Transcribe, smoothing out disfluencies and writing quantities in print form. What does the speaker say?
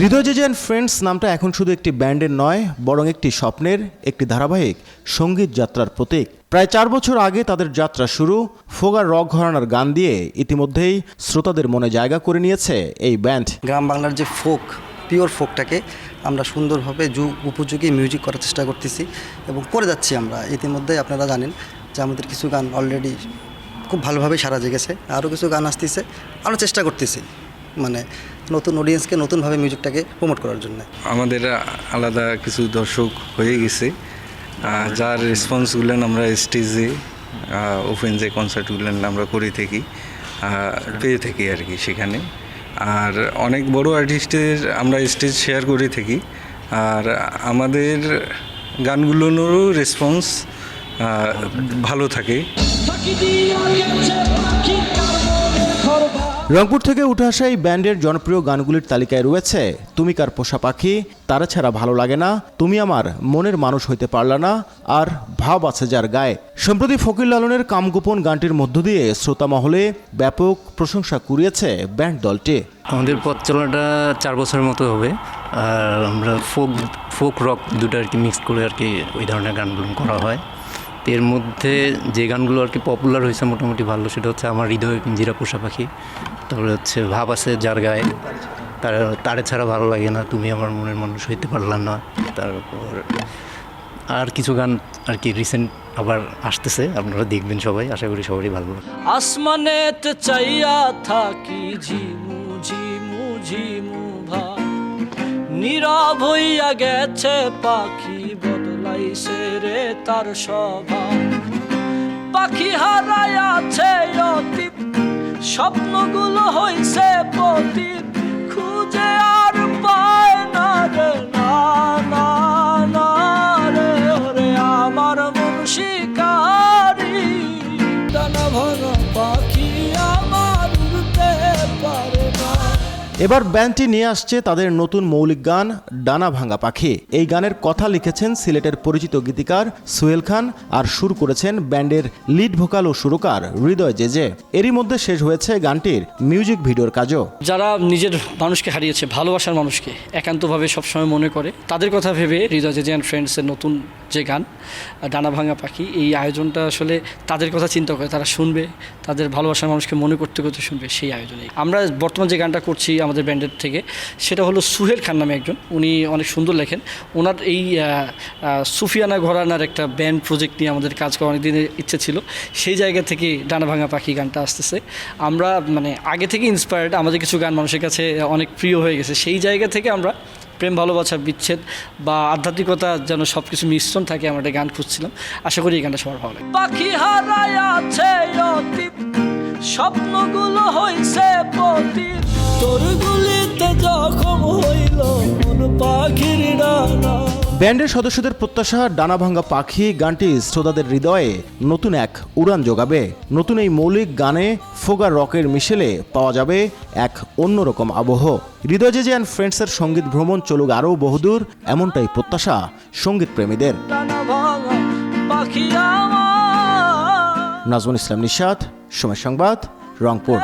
Hridoy JJ and friends নামটা এখন শুধু একটি ব্যান্ডের নয়, বরং একটি স্বপ্নের, একটি ধারাবাহিক সঙ্গীত যাত্রার প্রতীক। প্রায় 4 বছর আগে তাদের যাত্রা শুরু ফোগার রক ঘরানার গান দিয়ে। ইতিমধ্যেই শ্রোতাদের মনে জায়গা করে নিয়েছে এই ব্যান্ড। গ্রাম বাংলার যে ফোক, পিওর ফোকটাকে আমরা সুন্দরভাবে উপযোগী মিউজিক করার চেষ্টা করতেছি এবং করে যাচ্ছি আমরা। ইতিমধ্যে আপনারা জানেন যে আমাদের কিছু গান অলরেডি খুব ভালোভাবে সাড়া জেগেছে, আরও কিছু গান আসতেছে। আমরা চেষ্টা করতেছি মানে নতুন অডিয়েন্সকে নতুনভাবে মিউজিকটাকে প্রমোট করার জন্য। আমাদের আলাদা কিছু দর্শক হয়ে গেছে, যার রেসপন্সগুলো আমরা স্টেজে ওপেন যে কনসার্টগুলো আমরা করে থাকি, পেয়ে থাকি আর কি সেখানে। আর অনেক বড় আর্টিস্টের আমরা স্টেজ শেয়ার করে থাকি, আর আমাদের গানগুলোরও রেসপন্স ভালো থাকে। রংপুর থেকে উঠে আসা এই ব্যান্ডের জনপ্রিয় গানগুলির তালিকায় রয়েছে তুমি কার পোষা পাখি, তারা ছাড়া ভালো লাগে না, তুমি আমার মনের মানুষ হইতে পারলা না, আর ভাব আছে যার গায়ে। সম্প্রতি ফকির লালনের কামগোপন গানটির মধ্য দিয়ে শ্রোতা মহলে ব্যাপক প্রশংসা কুড়িয়েছে ব্যান্ড দলটি। আমাদের পথ চলাটা 4 বছরের মতো হবে, আর আমরা ফোক রক দুটো আর কি মিক্স করে আর কি ওই ধরনের গানগুলো করা হয়। এর মধ্যে যে গানগুলো আর কি পপুলার হয়েছে মোটামুটি ভালো, সেটা হচ্ছে আমার হৃদয় পিঞ্জিরা পোষা পাখি, তারপরে হচ্ছে ভাব আছে যার গায়ে, তারে ছাড়া ভালো লাগে না, তুমি আমার মনের মানুষ হইতে পারলাম না। তারপর আর কিছু গান আর কি রিসেন্ট আবার আসতেছে, আপনারা দেখবেন সবাই, আশা করি সবারই ভালো লাগবে। আসমানেতে চাইয়া থাকি ঝিমু ঝিমু ঝিমু ভাই, নীরব হইয়া গেছে পাখি, বদলাইছে রে তার স্বভাব। পাখি হারাইয়াছে অতীত, স্বপ্নগুলো হইছে পতীত, খুঁজে আর পায় না রে, না না না রে, ওরে আমার মন শিকারি, ডানা ভরা পাখি আমার উড়তে পারে না। এবার ব্যান্ডটি নিয়ে আসছে তাদের নতুন মৌলিক গান ডানা ভাঙা পাখি। এই গানের কথা লিখেছেন সিলেটের পরিচিত গীতিকার সোহেল খান, আর সুর করেছেন ব্যান্ডের লিড ভোকাল ও সুরকার হৃদয় জেজে। এরই মধ্যে শেষ হয়েছে গানটির মিউজিক ভিডিওর কাজও। যারা নিজের মানুষকে হারিয়েছে, ভালোবাসার মানুষকে একান্তভাবে সবসময় মনে করে, তাদের কথা ভেবে হৃদয় জেজে অ্যান্ড ফ্রেন্ডসের নতুন যে গান ডানা ভাঙা পাখি, এই আয়োজনটা আসলে তাদের কথা চিন্তা করে, তারা শুনবে, তাদের ভালোবাসার মানুষকে মনে করতে করতে শুনবে, সেই আয়োজনে। আমরা বর্তমান যে গানটা করছি আমাদের ব্যান্ডের থেকে, সেটা হলো সোহেল খান নামে একজন, উনি অনেক সুন্দর লেখেন। ওনার এই সুফিয়ানা ঘরানার একটা ব্যান্ড প্রজেক্ট নিয়ে আমাদের কাজ করার অনেক দিনের ইচ্ছে ছিল, সেই জায়গা থেকে ডানা ভাঙা পাখি গানটা আসতেছে। আমরা মানে আগে থেকে ইন্সপায়ার্ড, আমাদের কিছু গান মানুষের কাছে অনেক প্রিয় হয়ে গেছে, সেই জায়গা থেকে আমরা প্রেম ভালোবাসা বিচ্ছেদ বা আধ্যাত্মিকতা যেন সব কিছু মিশ্রণ থাকে, আমরা একটা গান খুঁজছিলাম। আশা করি এই গানটা সবার ভালো লাগে। পাখি হারাইয়াছে অতীত, স্বপ্নগুলো হইছে পতীত, তোর গুলিতে জখম হইল মন পাখির ডানা। ব্যান্ডের সদস্যদের প্রত্যাশা ডানা ভাঙা পাখি গানটি শ্রোতাদের হৃদয়ে নতুন এক উড়ান যোগাবে। নতুন এই মৌলিক গানে ফোগার রকের মিশেলে পাওয়া যাবে এক অন্যরকম আবহ। হৃদয় জেজে অ্যান্ড ফ্রেন্ডসের সঙ্গীত ভ্রমণ চলুক আরও বহুদূর, এমনটাই প্রত্যাশা সঙ্গীত প্রেমীদের। আমার নাজমুল ইসলাম নিশাত, সময় সংবাদ, রংপুর।